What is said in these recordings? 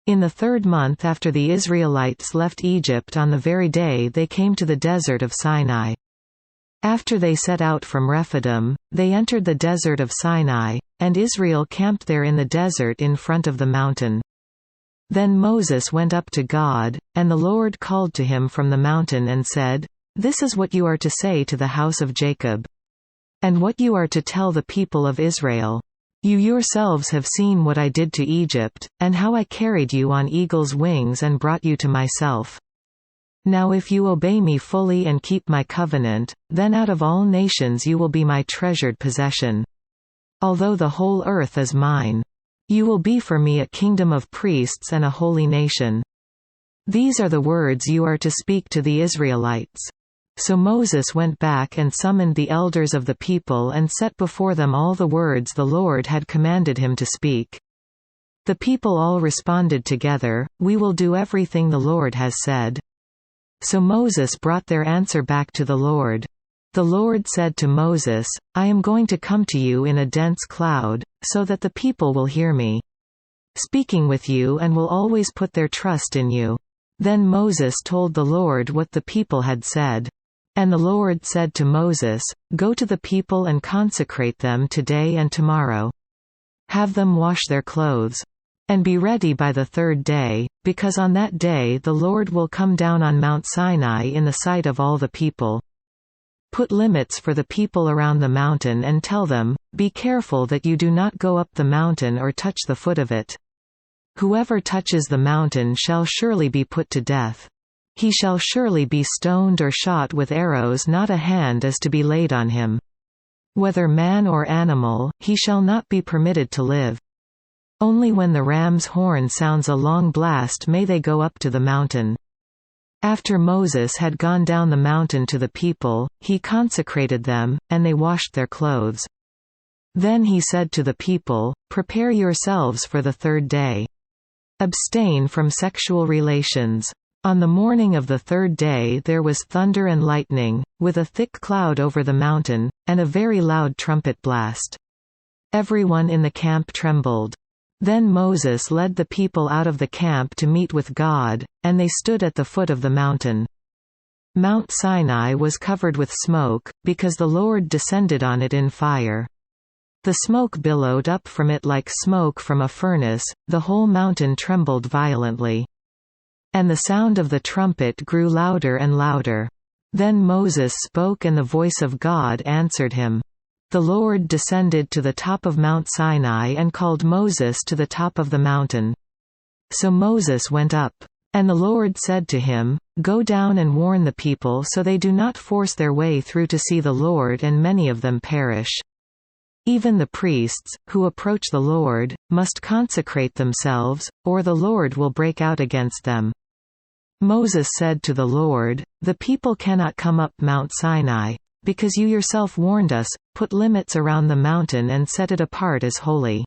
In the 3rd month after the Israelites left Egypt, on the very day they came to the desert of Sinai. After they set out from Rephidim, they entered the desert of Sinai, and Israel camped there in the desert in front of the mountain. Then Moses went up to God, and the Lord called to him from the mountain and said, "This is what you are to say to the house of Jacob, and what you are to tell the people of Israel. You yourselves have seen what I did to Egypt, and how I carried you on eagle's wings and brought you to myself. Now if you obey me fully and keep my covenant, then out of all nations you will be my treasured possession. Although the whole earth is mine, you will be for me a kingdom of priests and a holy nation. These are the words you are to speak to the Israelites." So Moses went back and summoned the elders of the people and set before them all the words the Lord had commanded him to speak. The people all responded together, "We will do everything the Lord has said." So Moses brought their answer back to the Lord. The Lord said to Moses, "I am going to come to you in a dense cloud, so that the people will hear me speaking with you and will always put their trust in you." Then Moses told the Lord what the people had said. And the Lord said to Moses, "Go to the people and consecrate them today and tomorrow. Have them wash their clothes. And be ready by the 3rd day, because on that day the Lord will come down on Mount Sinai in the sight of all the people. Put limits for the people around the mountain and tell them, 'Be careful that you do not go up the mountain or touch the foot of it. Whoever touches the mountain shall surely be put to death. He shall surely be stoned or shot with arrows, not a hand is to be laid on him. Whether man or animal, he shall not be permitted to live. Only when the ram's horn sounds a long blast may they go up to the mountain.'" After Moses had gone down the mountain to the people, he consecrated them, and they washed their clothes. Then he said to the people, "Prepare yourselves for the 3rd day. Abstain from sexual relations." On the morning of the 3rd day there was thunder and lightning, with a thick cloud over the mountain, and a very loud trumpet blast. Everyone in the camp trembled. Then Moses led the people out of the camp to meet with God, and they stood at the foot of the mountain. Mount Sinai was covered with smoke, because the Lord descended on it in fire. The smoke billowed up from it like smoke from a furnace, the whole mountain trembled violently. And the sound of the trumpet grew louder and louder. Then Moses spoke and the voice of God answered him. The Lord descended to the top of Mount Sinai and called Moses to the top of the mountain. So Moses went up. And the Lord said to him, "Go down and warn the people so they do not force their way through to see the Lord and many of them perish. Even the priests, who approach the Lord, must consecrate themselves, or the Lord will break out against them." Moses said to the Lord, "The people cannot come up Mount Sinai. Because you yourself warned us, put limits around the mountain and set it apart as holy."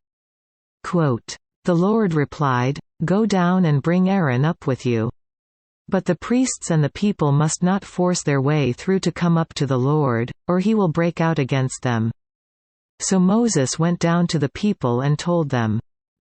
Quote, "The Lord replied, 'Go down and bring Aaron up with you. But the priests and the people must not force their way through to come up to the Lord, or he will break out against them.' So Moses went down to the people and told them,